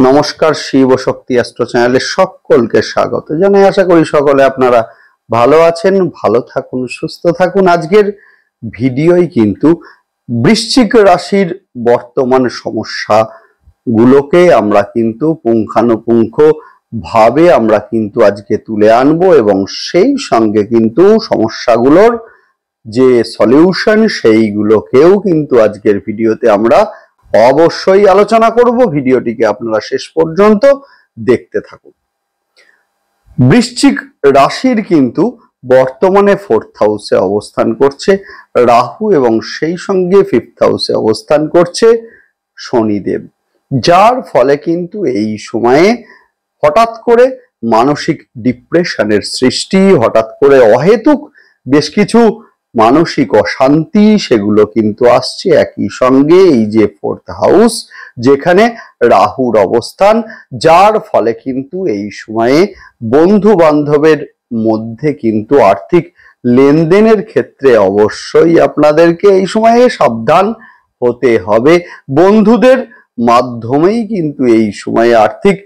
নমস্কার, শিব শক্তি অ্যাস্ট্রো চ্যানেলে সকলকে স্বাগত জানাই। আশা করি সকলে আপনারা ভালো আছেন, ভালো থাকুন, সুস্থ থাকুন। আজকের ভিডিওই কিন্তু বৃশ্চিক রাশির বর্তমান সমস্যা গুলোকে আমরা কিন্তু পুঙ্খানুপুঙ্খ ভাবে আমরা কিন্তু আজকে তুলে আনবো এবং সেই সঙ্গে কিন্তু সমস্যাগুলোর যে সলিউশন সেইগুলোকেও কিন্তু আজকের ভিডিওতে আমরা অবশ্যই আলোচনা করব। ভিডিওটিকে আপনারা শেষ পর্যন্ত দেখতে থাকুন। বৃশ্চিক রাশির কিন্তু বর্তমানে 4th হাউসে অবস্থান করছে রাহু এবং সেই সঙ্গে 5th হাউসে অবস্থান করছে শনিদেব, যার ফলে কিন্তু এই সময়ে হঠাৎ করে মানসিক ডিপ্রেশনের সৃষ্টি, হঠাৎ করে অহেতুক বেশ কিছু মানসিক অশান্তি সেগুলো কিন্তু আসছে। একই সঙ্গে এই যে 4th হাউস যেখানে রাহুর অবস্থান, যার ফলে কিন্তু এই সময়ে বন্ধু বান্ধবের মধ্যে কিন্তু আর্থিক লেনদেনের ক্ষেত্রে অবশ্যই আপনাদেরকে এই সময়ে সাবধান হতে হবে। বন্ধুদের মাধ্যমেই কিন্তু এই সময়ে আর্থিক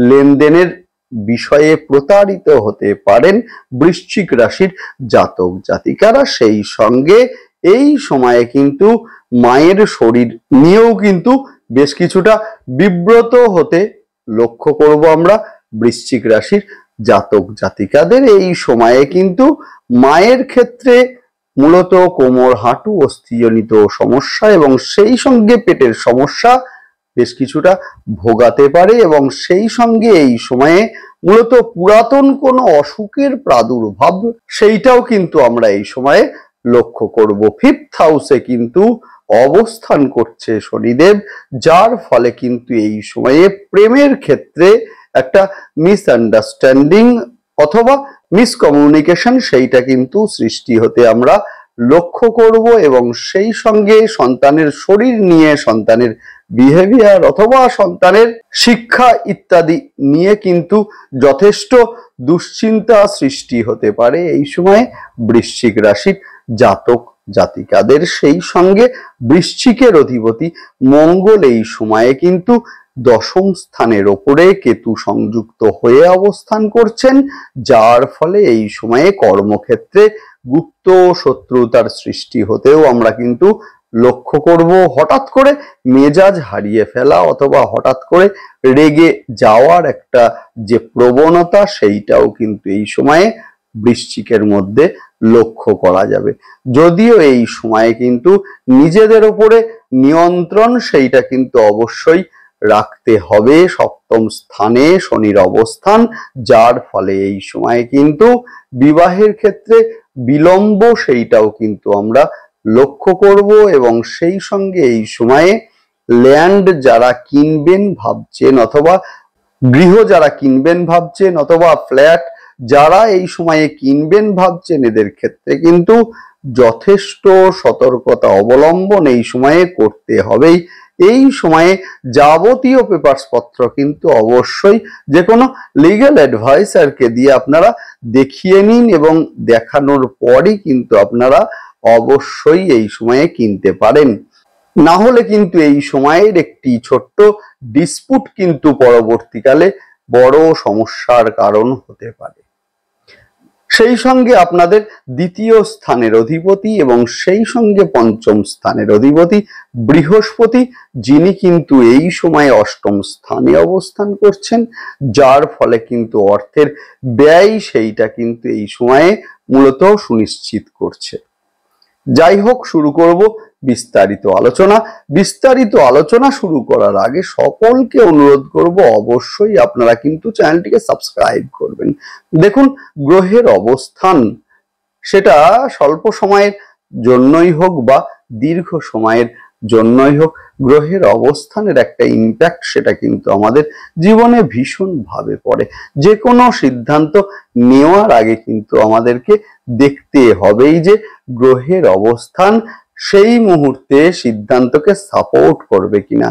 লেনদেনের বিষয়ে প্রতারিত হতে পারেন বৃশ্চিক রাশির জাতক জাতিকারা। সেই সঙ্গে এই সময়ে কিন্তু মায়ের শরীর নিয়েও কিন্তু বেশ কিছুটা বিব্রত হতে লক্ষ্য করব আমরা বৃশ্চিক রাশির জাতক জাতিকাদের। এই সময়ে কিন্তু মায়ের ক্ষেত্রে মূলত কোমর, হাঁটু, অস্থিজনিত সমস্যা এবং সেই সঙ্গে পেটের সমস্যা বেশ কিছুটা ভোগাতে পারে এবং সেই সঙ্গে এই সময়ে মূলত পুরাতন কোনো অসুখের প্রাদুর্ভাব সেইটাও কিন্তু আমরা এই সময়ে লক্ষ্য করব। 5th হাউসে কিন্তু অবস্থান করছে শনিদেব, যার ফলে কিন্তু এই সময়ে প্রেমের ক্ষেত্রে একটা মিসআন্ডারস্ট্যান্ডিং অথবা মিসকমিউনিকেশন সেইটা কিন্তু সৃষ্টি হতে আমরা লক্ষ্য করব এবং সেই সঙ্গে সন্তানের শরীর নিয়ে, সন্তানের বিহেভিয়ার অথবা সন্তানের শিক্ষা ইত্যাদি নিয়ে কিন্তু যথেষ্ট দুশ্চিন্তা সৃষ্টি হতে পারে এই সময়ে বৃশ্চিক রাশির জাতক জাতিকাদের। সেই সঙ্গে বৃশ্চিকের অধিপতি মঙ্গল এই সময়ে কিন্তু 10ম স্থানের ওপরে কেতু সংযুক্ত হয়ে অবস্থান করছেন, যার ফলে এই সময়ে কর্মক্ষেত্রে গুপ্ত শত্রুতার সৃষ্টি হতেও আমরা কিন্তু লক্ষ্য করব। হঠাৎ করে মেজাজ হারিয়ে ফেলা অথবা হঠাৎ করে রেগে যাওয়ার একটা যে প্রবণতা সেইটাও কিন্তু এই সময়ে বৃশ্চিকের মধ্যে লক্ষ্য করা যাবে। যদিও এই সময়ে কিন্তু নিজেদের উপরে নিয়ন্ত্রণ সেইটা কিন্তু অবশ্যই রাখতে হবে। 7ম স্থানে শনির অবস্থান, যার ফলে এই সময়ে কিন্তু বিবাহের ক্ষেত্রে বিলম্ব সেইটাও কিন্তু আমরা লক্ষ্য করব এবং সেই সঙ্গে এই সময়ে ল্যান্ড যারা কিনবেন ভাবছেন অথবা গৃহ যারা কিনবেন ভাবছেন অথবা ফ্ল্যাট যারা এই সময়ে কিনবেন ভাবছেন, এদের ক্ষেত্রে কিন্তু যথেষ্ট সতর্কতা অবলম্বন এই সময়ে করতে হবেই। এই সময়ে যাবতীয় পেপারস পত্র কিন্তু অবশ্যই যে কোনো লিগ্যাল অ্যাডভাইসারকে দিয়ে আপনারা দেখিয়ে নিন এবং দেখানোর পরই কিন্তু আপনারা অবশ্যই এই সময়ে কিনতে পারেন। না হলে কিন্তু এই সময়ের একটি ছোট্ট ডিসপুট কিন্তু পরবর্তীকালে বড় সমস্যার কারণ হতে পারে। সেই সঙ্গে আপনাদের 2য় স্থানের অধিপতি এবং সেই সঙ্গে 5ম স্থানের অধিপতি বৃহস্পতি, যিনি কিন্তু এই সময়ে 8ম স্থানে অবস্থান করছেন, যার ফলে কিন্তু অর্থের ব্যয় সেইটা কিন্তু এই সময়ে মূলত সুনিশ্চিত করছে। যাই হোক, শুরু করব বিস্তারিত আলোচনা। বিস্তারিত আলোচনা শুরু করার আগে সকলকে অনুরোধ করব অবশ্যই আপনারা কিন্তু চ্যানেলটিকে সাবস্ক্রাইব করবেন। দেখুন, গ্রহের অবস্থান সেটা স্বল্প সময়ের জন্যই হোক বা দীর্ঘ সময়ের জন্যই হোক, গ্রহের অবস্থানের একটা ইম্প্যাক্ট সেটা কিন্তু আমাদের জীবনে ভীষণভাবে পড়ে। যে কোনো সিদ্ধান্ত নেওয়ার আগে কিন্তু আমাদেরকে দেখতে হবেই যে গ্রহের অবস্থান সেই মুহূর্তে সিদ্ধান্তকে সাপোর্ট করবে কিনা।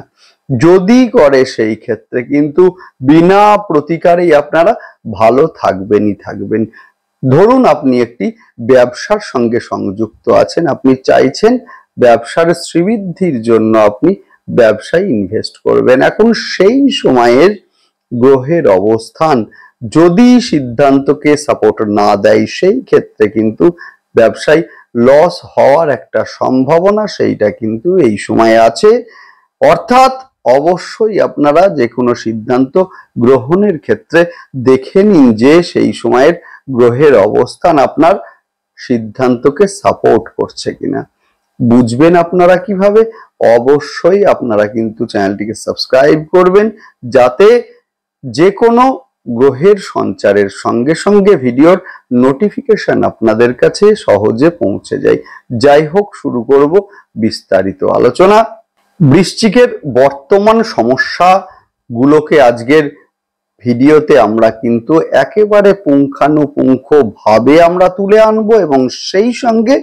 যদি করে সেই ক্ষেত্রে কিন্তু বিনা প্রতিকারেই আপনারা ভালো থাকবেনই থাকবেন। ধরুন আপনি একটি ব্যবসার সঙ্গে সংযুক্ত আছেন, আপনি চাইছেন ব্যবসার শ্রীবৃদ্ধির জন্য আপনি ব্যবসায় ইনভেস্ট করবেন। এখন সেই সময়ের গ্রহের অবস্থান যদি সিদ্ধান্তকে সাপোর্ট না দেয়, সেই ক্ষেত্রে কিন্তু ব্যবসায় লস হওয়ার একটা সম্ভাবনা সেইটা কিন্তু এই সময়ে আছে। অর্থাৎ অবশ্যই আপনারা যে কোনো সিদ্ধান্ত গ্রহণের ক্ষেত্রে দেখে নিন যে সেই সময়ের গ্রহের অবস্থান আপনার সিদ্ধান্তকে সাপোর্ট করছে কিনা। বুঝবেন আপনারা কিভাবে? অবশ্যই আপনারা কিন্তু চ্যানেলটিকে সাবস্ক্রাইব করবেন, যাতে যে কোনো গ্রহের সঞ্চারের সঙ্গে সঙ্গে ভিডিওর নোটিফিকেশন আপনাদের কাছে সহজে পৌঁছে যায়। যাই হোক, শুরু করব বিস্তারিত আলোচনা। বৃশ্চিকের বর্তমান সমস্যাগুলোকে আজকের ভিডিওতে আমরা কিন্তু একেবারে পুঙ্খানুপুঙ্খ ভাবে আমরা তুলে আনবো, এবং সেই সঙ্গে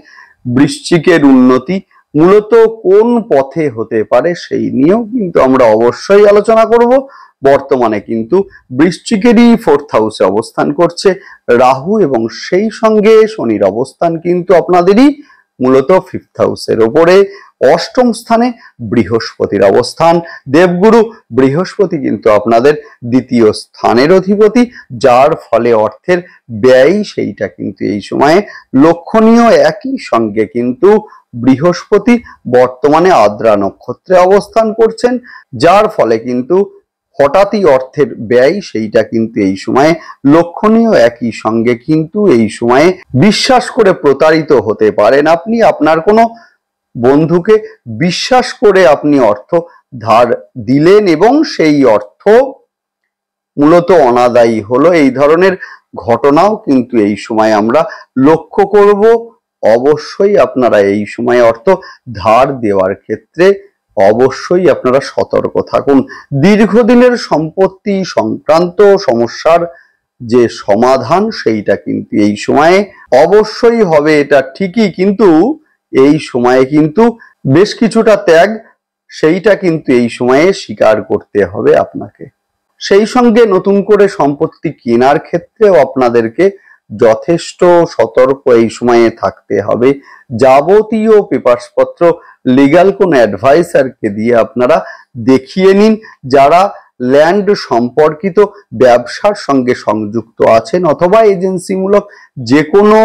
বৃশ্চিকের উন্নতি মূলত কোন পথে হতে পারে সেই নিয়েও কিন্তু আমরা অবশ্যই আলোচনা করব। বর্তমানে কিন্তু বৃশ্চিকেরই 4th হাউসে অবস্থান করছে রাহু, এবং সেই সঙ্গে শনির অবস্থান কিন্তু আপনাদেরই মূলত 5th হাউসের ওপরে। 8ম স্থানে বৃহস্পতির অবস্থান। দেবগুরু বৃহস্পতি কিন্তু আপনাদের 2য় স্থানের অধিপতি, যার ফলে অর্থের ব্যয় সেইটা কিন্তু এই সময়ে লক্ষণীয়। একই সঙ্গে কিন্তু বৃহস্পতি বর্তমানে আদ্রা নক্ষত্রে অবস্থান করছেন, যার ফলে কিন্তু হঠাৎই অর্থের ব্যয় সেইটা কিন্তু এই সময়ে লক্ষণীয়। একই সঙ্গে কিন্তু এই সময়ে বিশ্বাস করে প্রতারিত হতে পারেন আপনি। আপনার কোনো বন্ধুকে বিশ্বাস করে আপনি অর্থ ধার দিলেন এবং সেই অর্থ মূলত অনাদায়ী হলো। এই ধরনের ঘটনাও কিন্তু এই সময় আমরা লক্ষ্য করব। অবশ্যই আপনারা এই সময় অর্থ ধার দেওয়ার ক্ষেত্রে অবশ্যই আপনারা সতর্ক থাকুন। দীর্ঘদিনের সম্পত্তি সংক্রান্ত সমস্যার যে সমাধান সেইটা কিন্তু এই সময়ে অবশ্যই হবে, এটা ঠিকই, কিন্তু এই সময়ে কিন্তু বেশ কিছুটা ত্যাগ সেইটা কিন্তু এই সময়ে স্বীকার করতে হবে আপনাকে। সেই সঙ্গে নতুন করে সম্পত্তি কেনার ক্ষেত্রেও আপনাদেরকে যথেষ্ট সতর্ক এই সময়ে থাকতে হবে। যাবতীয় পেপারসপত্র লিগ্যাল কোন অ্যাডভাইসারকে দিয়ে আপনারা দেখিয়ে নিন। যারা ল্যান্ড সম্পর্কিত ব্যবসার সঙ্গে সংযুক্ত আছেন অথবা এজেন্সিমূলক যে কোনো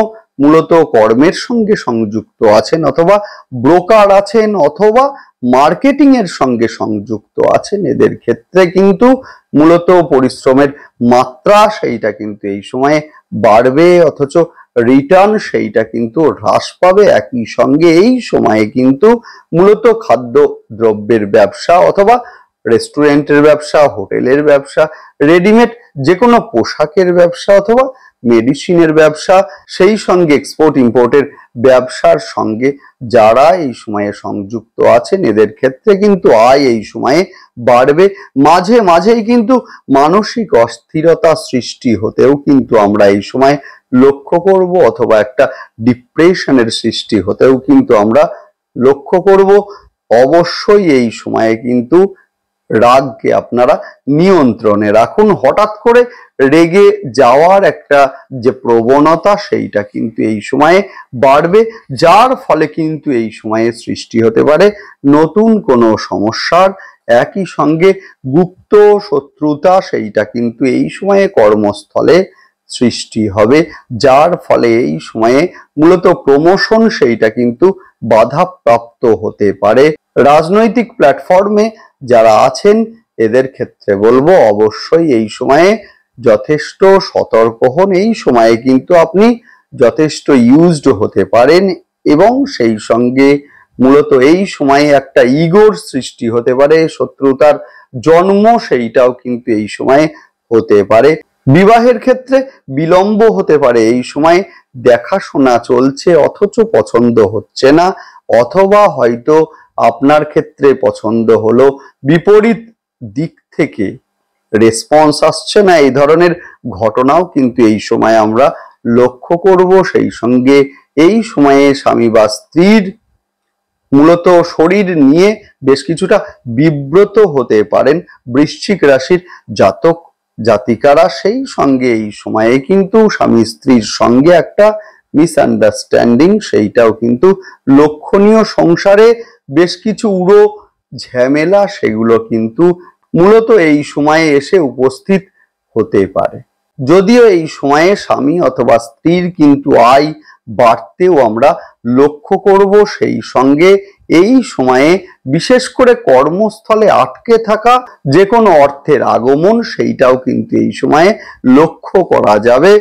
মূলত কর্মের সঙ্গে সংযুক্ত আছেন, অথবা ব্রোকার আছেন, অথবা মার্কেটিং এর সঙ্গে সংযুক্ত আছেন, এদের ক্ষেত্রে কিন্তু মূলত পরিশ্রমের মাত্রা সেইটা কিন্তু এই সময়ে বাড়বে, অথচ রিটার্ন সেইটা কিন্তু হ্রাস পাবে। একই সঙ্গে এই সময়ে কিন্তু মূলত খাদ্য দ্রব্যের ব্যবসা অথবা রেস্টুরেন্টের ব্যবসা, হোটেলের ব্যবসা, রেডিমেড যে কোনো পোশাকের ব্যবসা অথবা মেডিসিনের ব্যবসা, সেই সঙ্গে এক্সপোর্ট ইম্পোর্টের ব্যবসার সঙ্গে যারা এই সময়ে সংযুক্ত আছেন, এদের ক্ষেত্রে কিন্তু আয় এই সময়ে বাড়বে। মাঝে মাঝেই কিন্তু মানসিক অস্থিরতা সৃষ্টি হতেও কিন্তু আমরা এই সময় লক্ষ্য করব, অথবা একটা ডিপ্রেশনের সৃষ্টি হতেও কিন্তু আমরা লক্ষ্য করব। অবশ্যই এই সময়ে কিন্তু রাগকে আপনারা নিয়ন্ত্রণে রাখুন। হঠাৎ করে রেগে যাওয়ার একটা যে প্রবণতা সেইটা কিন্তু এই সময়ে বাড়বে, যার ফলে কিন্তু এই সময়ে সৃষ্টি হতে পারে নতুন কোনো সমস্যার। একই সঙ্গে গুপ্ত শত্রুতা সেইটা কিন্তু এই সময়ে কর্মস্থলে সৃষ্টি হবে, যার ফলে এই সময়ে মূলত প্রমোশন সেইটা কিন্তু বাধাপ্রাপ্ত হতে পারে। রাজনৈতিক প্ল্যাটফর্মে যারা আছেন এদের ক্ষেত্রে বলবো অবশ্যই এই সময়ে যথেষ্ট সতর্ক হন। এই সময়ে কিন্তু আপনি যথেষ্ট ইউজড হতে পারেন, এবং সেই সঙ্গে মূলত এই সময়ে একটা ইগোর সৃষ্টি হতে পারে, শত্রুতার জন্ম সেইটাও কিন্তু এই সময়ে হতে পারে। বিবাহের ক্ষেত্রে বিলম্ব হতে পারে। এই সময় দেখাশোনা চলছে অথচ পছন্দ হচ্ছে না, অথবা হয়তো আপনার ক্ষেত্রে পছন্দ হলো, বিপরীত দিক থেকে রেসপন্স আসছে না। এই ধরনের ঘটনাও কিন্তু এই সময় আমরা লক্ষ্য করব। সেই সঙ্গে এই সময়ে স্বামী বা স্ত্রীর মূলত শরীর নিয়ে বেশ কিছুটা বিব্রত হতে পারেন বৃশ্চিক রাশির জাতক জাতিকারা। সেই সঙ্গে এই সময়ে কিন্তু স্বামী স্ত্রীর সঙ্গে একটা মিসআন্ডারস্ট্যান্ডিং সেইটাও কিন্তু লক্ষণীয়। সংসারে বেশ কিছু উড়ো ঝামেলা সেগুলো কিন্তু মূলত এই সময়ে এসে উপস্থিত হতে পারে। যদিও এই সময়ে স্বামী অথবা স্ত্রীর কিন্তু আয় বাড়তেও আমরা লক্ষ্য করব, সেই সঙ্গে এই সময়ে বিশেষ করে কর্মস্থলে আটকে থাকা যে কোনো অর্থের আগমন সেইটাও কিন্তু এই সময়ে লক্ষ্য করা যাবে।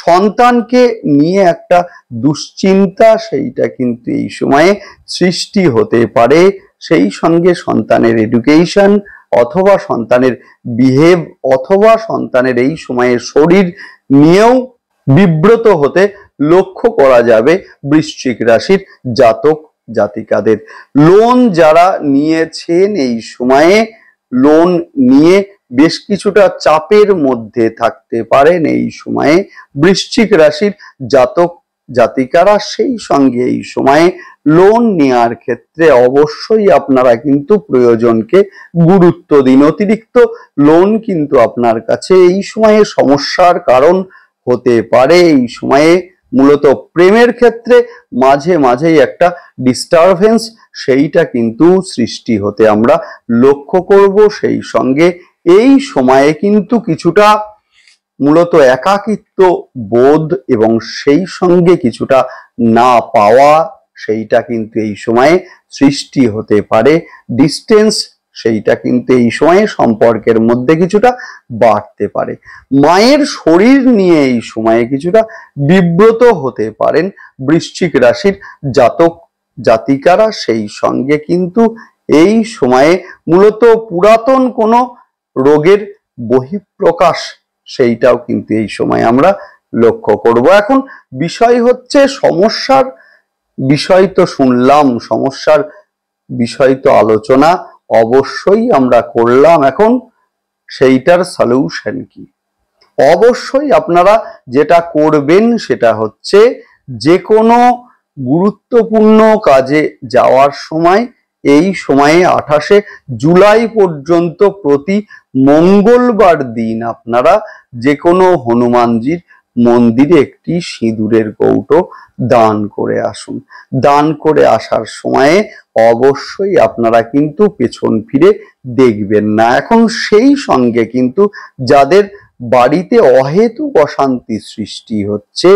সন্তানকে নিয়ে একটা দুশ্চিন্তা সেইটা কিন্তু এই সময়ে সৃষ্টি হতে পারে। সেই সঙ্গে সন্তানের এডুকেশন অথবা সন্তানের বিহেভ অথবা সন্তানের এই সময়ে শরীর নিয়েও বিব্রত হতে লক্ষ্য করা যাবে বৃশ্চিক রাশির জাতক জাতিকাদের। লোন যারা নিয়েছেন এই সময়ে লোন নিয়ে বেশ কিছুটা চাপের মধ্যে থাকতে পারেন এই সময়ে বৃশ্চিক রাশির জাতক জাতিকারা। সেই সঙ্গে এই সময়ে লোন নেওয়ার ক্ষেত্রে অবশ্যই আপনারা কিন্তু প্রয়োজনকে গুরুত্ব দিন। অতিরিক্ত লোন কিন্তু আপনার কাছে এই সময়ে সমস্যার কারণ হতে পারে। এই সময়ে মূলত প্রেমের ক্ষেত্রে মাঝে মাঝেই একটা ডিস্টারবেন্স সেইটা কিন্তু সৃষ্টি হতে আমরা লক্ষ্য করব। সেই সঙ্গে এই সময়ে কিন্তু কিছুটা মূলত একাকিত্ব বোধ এবং সেই সঙ্গে কিছুটা না পাওয়া সেইটা কিন্তু এই সময়ে সৃষ্টি হতে পারে। ডিস্টেন্স সেইটা কিন্তু এই সময়ে সম্পর্কের মধ্যে কিছুটা বাড়তে পারে। মায়ের শরীর নিয়ে এই সময়ে কিছুটা বিব্রত হতে পারেন বৃশ্চিক রাশির জাতক জাতিকারা। সেই সঙ্গে কিন্তু এই সময়ে মূলত পুরাতন কোনো রোগের বহিঃপ্রকাশ সেইটাও কিন্তু এই সময় আমরা লক্ষ্য করব। এখন বিষয় হচ্ছে সমস্যার বিষয় তো শুনলাম, সমস্যার বিষয় তো আলোচনা অবশ্যই আমরা করলাম, এখন সেইটার সলিউশন কি? অবশ্যই আপনারা যেটা করবেন সেটা হচ্ছে যে কোনো গুরুত্বপূর্ণ কাজে যাওয়ার সময় এই সময়ে 28শে জুলাই পর্যন্ত প্রতি মঙ্গলবার দিন আপনারা যে কোনো হনুমানজির মন্দিরে একটি সিঁদুরের কৌটো দান করে আসুন। দান করে আসার সময়ে অবশ্যই আপনারা কিন্তু পেছন ফিরে দেখবেন না। এখন সেই সঙ্গে কিন্তু যাদের বাড়িতে অহেতুক অশান্তি সৃষ্টি হচ্ছে,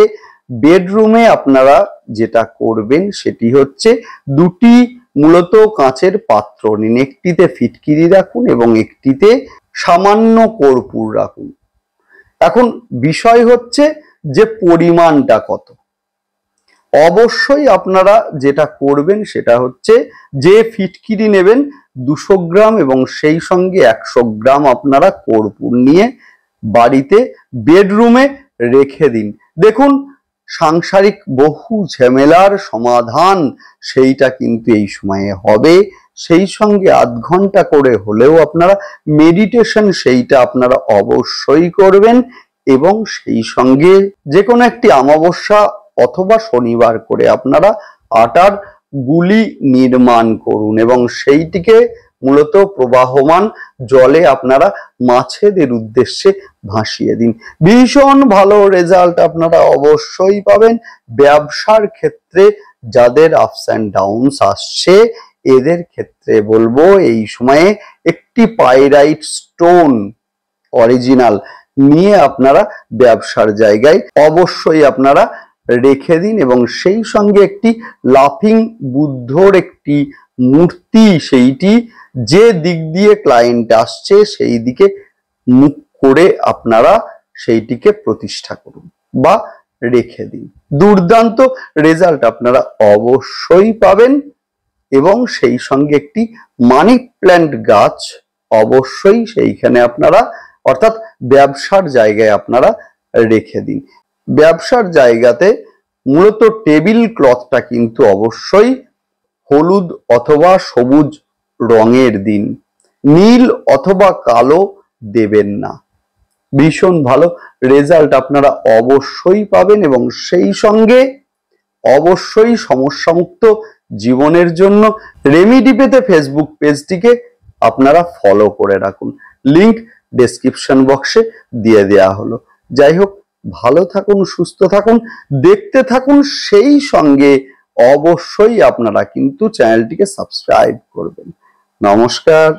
বেডরুমে আপনারা যেটা করবেন সেটি হচ্ছে দুটি মূলত কাঁচের পাত্র নিন, একটিতে ফিটকিরি রাখুন এবং একটিতে সামান্য কর্পূর রাখুন। এখন বিষয় হচ্ছে যে পরিমাণটা কত। অবশ্যই আপনারা যেটা করবেন সেটা হচ্ছে যে ফিটকিরি নেবেন 200 গ্রাম এবং সেই সঙ্গে 100 গ্রাম আপনারা কর্পূর নিয়ে বাড়িতে বেডরুমে রেখে দিন। দেখুন সাংসারিক বহু ঝামেলার সমাধান সেইটা কিন্তু এই সময়ে হবে। সেই সঙ্গে আধ ঘন্টা করে হলেও আপনারা মেডিটেশন সেইটা আপনারা অবশ্যই করবেন এবং সেই সঙ্গে যে কোনো একটি অমাবস্যা অথবা শনিবার করে আপনারা আটার গুলি নির্মাণ করুন এবং সেইটিকে মূলত প্রবাহমান জলে আপনারা মাছেদের উদ্দেশ্যে ভাসিয়ে দিন। ভীষণ ভালো রেজাল্ট আপনারা অবশ্যই পাবেন। ব্যবসার ক্ষেত্রে যাদের আপস অ্যান্ড ডাউনস আসছে এদের ক্ষেত্রে বলবো এই সময়ে একটি পাইরাইট স্টোন অরিজিনাল নিয়ে আপনারা ব্যবসার জায়গায় অবশ্যই আপনারা রেখে দিন এবং সেই সঙ্গে একটি লাফিং বুদ্ধর একটি মূর্তি সেইটি যে দিক দিয়ে ক্লায়েন্ট আসছে সেই দিকে মুখ করে আপনারা সেইটিকে প্রতিষ্ঠা করুন বা রেখে দিন। দুর্দান্ত রেজাল্ট আপনারা অবশ্যই পাবেন এবং সেই সঙ্গে একটি মানি প্ল্যান্ট গাছ অবশ্যই সেইখানে আপনারা অর্থাৎ ব্যবসার জায়গায় আপনারা রেখে দিন। ব্যবসার জায়গাতে মূলত টেবিল ক্লথটা কিন্তু অবশ্যই হলুদ অথবা সবুজ রঙের দিন, নীল অথবা কালো দেবেন না। ভীষণ ভালো রেজাল্ট আপনারা অবশ্যই পাবেন এবং সেই সঙ্গে অবশ্যই সমস্যামুক্ত জীবনের জন্য রেমিডি পেতে ফেসবুক পেজটিকে আপনারা ফলো করে রাখুন, লিংক ডেসক্রিপশন বক্সে দিয়ে দেওয়া হলো। যাই হোক, ভালো থাকুন, সুস্থ থাকুন, দেখতে থাকুন, সেই সঙ্গে অবশ্যই আপনারা কিন্তু চ্যানেলটিকে সাবস্ক্রাইব করবেন। নমস্কার।